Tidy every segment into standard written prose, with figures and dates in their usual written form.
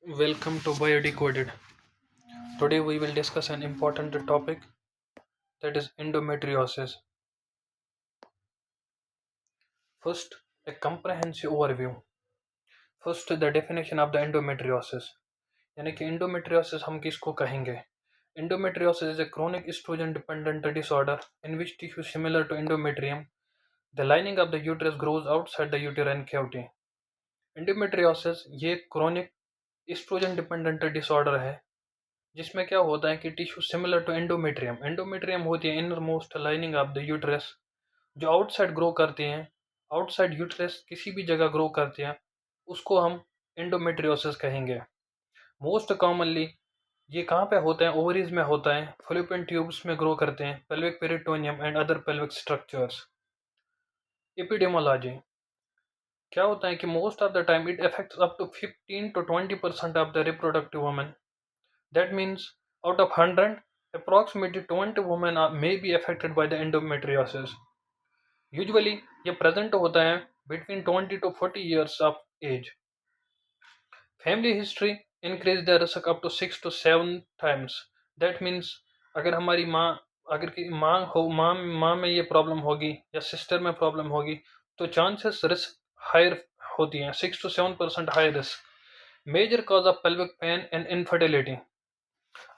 Welcome to Biodecoded. Today we will discuss an important topic, that is endometriosis. First, a comprehensive overview. First, the definition of the endometriosis. यानी कि endometriosis हम किसको कहेंगे? Endometriosis is a chronic estrogen dependent disorder in which tissue similar to endometrium, the lining of the uterus, grows outside the uterine cavity. Endometriosis ये chronic estrogen dependent disorder है जिसमें क्या होता है कि tissue similar to endometrium. Endometrium होती है inner most lining of the uterus, जो आउटसाइड ग्रो करती हैं। आउटसाइड यूट्रस किसी भी जगह ग्रो करती हैं, उसको हम एंडोमेट्रियोसिस कहेंगे। मोस्ट कॉमनली ये कहाँ पे होता है? ओवरीज में होता है, फॉलोपियन ट्यूब्स में ग्रो करते हैं, pelvic peritoneum and other pelvic structures. Epidemiology क्या होता है कि most of the time it affects up to 15 to 20% of the reproductive women. That means out of 100, approximately 20 women may be affected by the endometriosis. Usually, ये present होता है between 20 to 40 years of age. Family history increase the risk up to 6 to 7 times. That means अगर हमारी माँ अगर की माँ में ये प्रॉब्लम होगी या सिस्टर में प्रॉब्लम होगी तो चांसेस रिस्क हायर होती हैं, 6 to 7% high risk. Major cause of pelvic pain and infertility,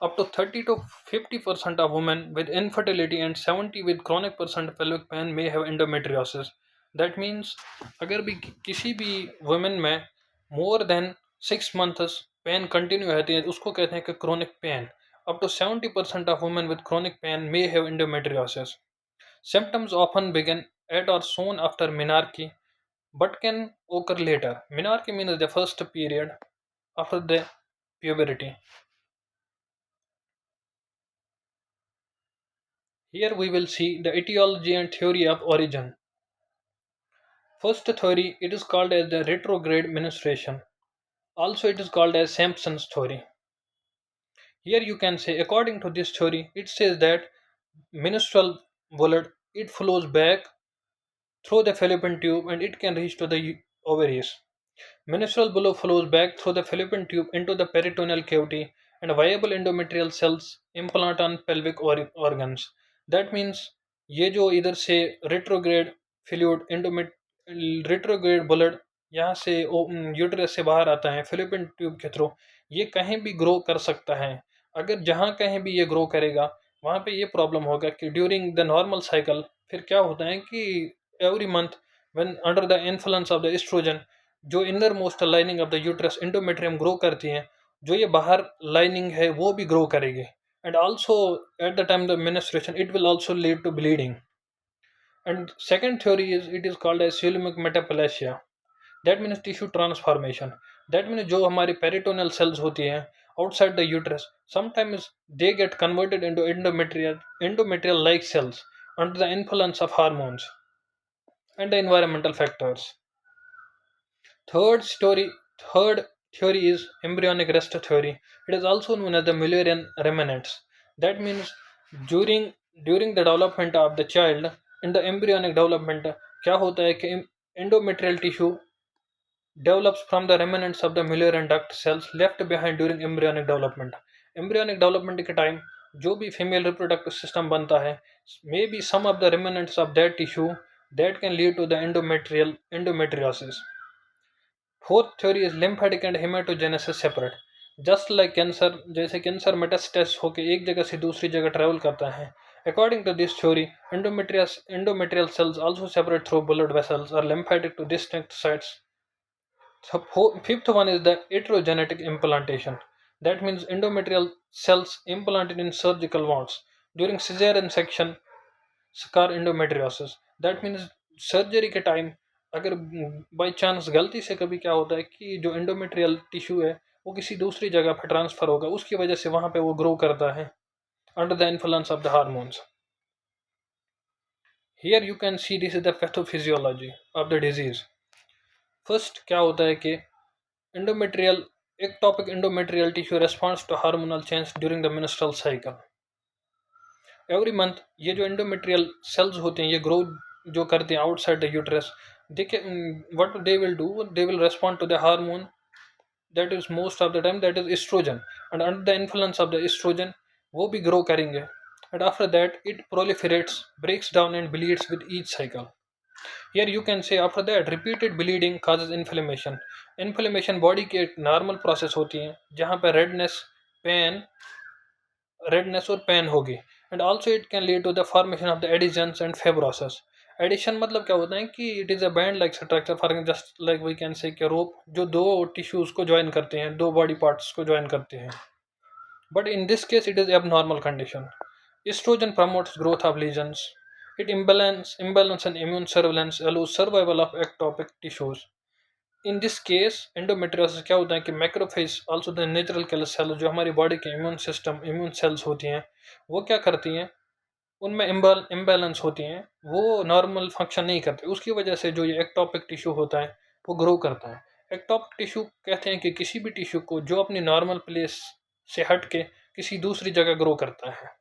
up to 30 to 50% of women with infertility and 70 with chronic% pelvic pain may have endometriosis. That means अगर भी किसी भी women में more than 6 months pain continue रहती है उसको कहते हैं कि chronic pain. up to 70% of women with chronic pain may have endometriosis. Symptoms often begin at or soon after menarche but can occur later. Menarche means the first period after the puberty. Here we will see the etiology and theory of origin. First theory, it is called as the retrograde menstruation. Also it is called as Sampson's theory. Here you can say, according to this theory, it says that menstrual blood, it flows back through the fallopian tube and it can reach to the ovaries. Menstrual blood flows back through the fallopian tube into the peritoneal cavity and viable endometrial cells implant on pelvic organs. That means ये जो इधर से retrograde fluid endomet retrograde blood यहाँ से uterus से बाहर आता है फिलिपिन ट्यूब के थ्रू, ये कहीं भी ग्रो कर सकता है। अगर जहाँ कहीं भी ये ग्रो करेगा वहाँ पे ये प्रॉब्लम होगा कि ड्यूरिंग द नॉर्मल साइकिल फिर क्या होता है कि every month when under the influence of the estrogen जो inner most lining of the uterus endometrium grow करती हैं, जो ये बाहर लाइनिंग है वो भी ग्रो करेगी and also at the time the menstruation it will also lead to bleeding. And second theory is it is called as coelomic metaplasia. That means tissue transformation. That means जो हमारी peritoneal cells होती हैं outside the uterus, sometimes they get converted into endometrial like cells under the influence of hormones and the environmental factors. Third story, third theory is embryonic rest theory. It is also known as the Mullerian remnants. That means during during the development of the child in the embryonic development क्या होता है कि endometrial tissue develops from the remnants of the Mullerian duct cells left behind during embryonic development. Embryonic development के time जो भी female reproductive system बनता है, maybe some of the remnants of that tissue that can lead to the endometriosis. Fourth theory is lymphatic and hematogenesis separate. Just like cancer, जैसे cancer metastases होकर एक जगह से दूसरी जगह ट्रेवल करता है, according to this theory endometrial cells also separate through blood vessels or lymphatic to distinct sites. So fifth one is the heterogenetic implantation. That means endometrial cells implanted in surgical wounds during cesarean section scar endometriosis. That means surgery के time अगर by chance गलती से कभी क्या होता है कि जो एंडोमेट्रियल टिश्यू है वो किसी दूसरी जगह पर ट्रांसफर होगा, उसकी वजह से वहां पे वो ग्रो करता है under the influence of the hormones. Here you can see this is the pathophysiology of the disease. First क्या होता है कि endometrial ectopic endometrial tissue response to hormonal change during the menstrual cycle. Every month ये जो endometrial sales होते हैं ये grow जो करते हैं outside the uterus, they what they will do, they will respond to the hormone that is most of the time that is estrogen, and under the influence of the estrogen वो भी grow करेंगे, and after that it proliferates, breaks down and bleeds with each cycle. Here you can say after that repeated bleeding causes inflammation. Inflammation body की एक normal process होती है जहाँ पे pain redness और पेन होगी, and also it can lead to the formation of the adhesions and fibrosis. Adhesion मतलब क्या होता है कि it is a band like structure for just like we can say कि रोप जो दो टिश्यूज को ज्वाइन करते हैं, दो बॉडी पार्ट्स को ज्वाइन करते हैं. But in this case it is abnormal condition. Estrogen promotes growth of lesions. It imbalance and immune surveillance allows survival of ectopic tissues. In this case endometriosis क्या होता है कि macrophage also the natural killer cell जो हमारी body के immune cells होती हैं वो क्या करती हैं, उनमें इम्बैलेंस होती हैं, वो नॉर्मल फंक्शन नहीं करते, उसकी वजह से जो ये एक्टोपिक टिश्यू होता है वो ग्रो करता है. एक्टोपिक टिश्यू कहते हैं कि किसी भी टिश्यू को जो अपनी नॉर्मल प्लेस से हट के किसी दूसरी जगह ग्रो करता है.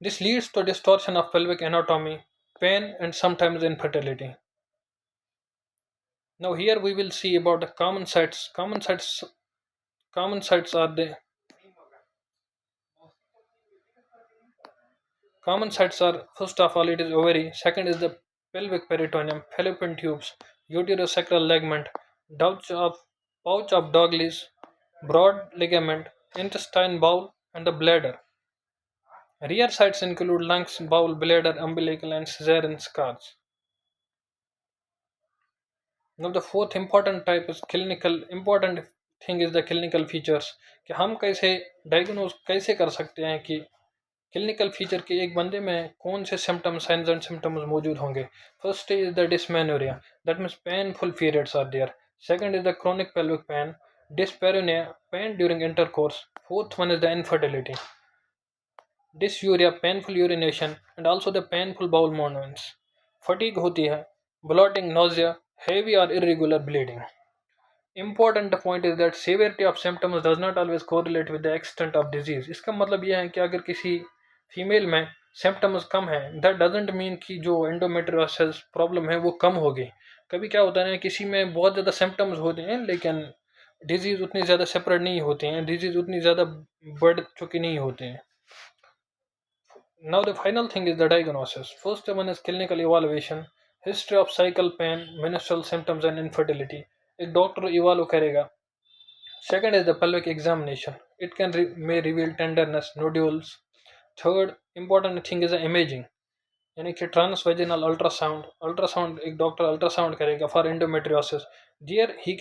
This leads to distortion of pelvic anatomy, pain and sometimes infertility. Now here we will see about the common sites. Common sites are the common sites are first of all it is ovary, second is the pelvic peritoneum, fallopian tubes, uterosacral ligament, pouch of Douglas, broad ligament, intestine bowel, and the bladder. Rear sites include lungs, bowel, bladder, umbilical, and cesarean scars. Now the fourth important type is clinical. Important thing is the clinical features, कि हम कैसे diagnose कैसे कर सकते हैं कि clinical feature के एक बंदे में कौन से सिम्टम्स साइंस एंड सिम्टम्स मौजूद होंगे. First is the dysmenorrhea, that means painful periods are there. Second is the chronic pelvic pain, dyspareunia, pain during intercourse. Fourth one is the infertility, dysuria, painful urination, and also the painful bowel movements. Fatigue होती है, bloating, nausea, heavy or irregular bleeding. Important point is that severity of symptoms does not always correlate with the extent of disease. इसका मतलब यह है कि अगर किसी female में सिम्टम्स कम है, दैट डजेंट मीन कि जो एंडोमेट्रियोसिस प्रॉब्लम है वो कम होगी. कभी क्या होता है ना, किसी में बहुत ज़्यादा सिम्टम्स होते हैं लेकिन डिजीज़ उतनी ज़्यादा सेपरेट नहीं होती हैं, डिजीज़ उतनी ज़्यादा बढ़ चुकी नहीं होते हैं. Now the final thing is the diagnosis. First one is clinical evaluation, history of cycle pain, menstrual symptoms and infertility. एक डॉक्टर इवालू करेगा. Second is the pelvic examination. It may reveal tenderness, nodules. Third important thing is the imaging. यानी कि transvaginal ultrasound. Ultrasound एक doctor ultrasound करेगा for endometriosis. There he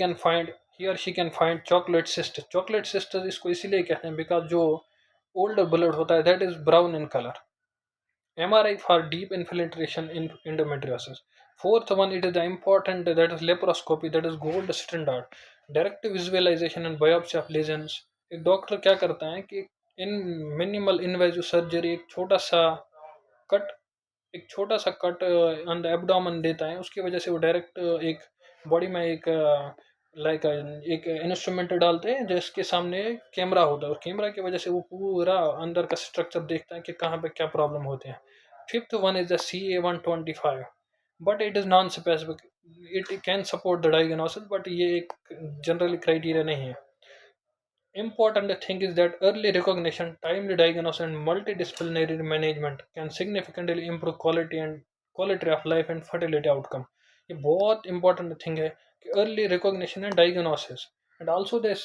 or she can find chocolate cyst. Chocolate cyst इसको इसीलिए कहते हैं because जो older blood होता है that is brown in colour. MRI for deep infiltration in endometriosis. Fourth one, it is the important that is laparoscopy, that is gold standard. Direct visualization and biopsy of lesions. एक doctor क्या करता है कि इन minimal invasive surgery cut एक छोटा सा cut on the abdomen देता है, उसकी वजह से वो डायरेक्ट एक बॉडी में एक लाइक एक इंस्ट्रूमेंट डालते हैं जिसके सामने कैमरा होता है, और कैमरा की वजह से वो पूरा अंदर का स्ट्रक्चर देखता है कि कहाँ पे क्या प्रॉब्लम होते हैं. Fifth one is the CA-125, but it is non specific. It can support the diagnosis but ये एक जनरली क्राइटेरिया नहीं है. Important thing is that early recognition, timely diagnosis, and multidisciplinary management can significantly improve quality of life and fertility outcome. ये बहुत important thing है कि early recognition and diagnosis, and also the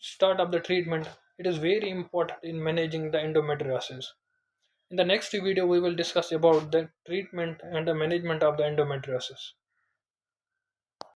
start of the treatment. It is very important in managing the endometriosis. In the next video, we will discuss about the treatment and the management of the endometriosis.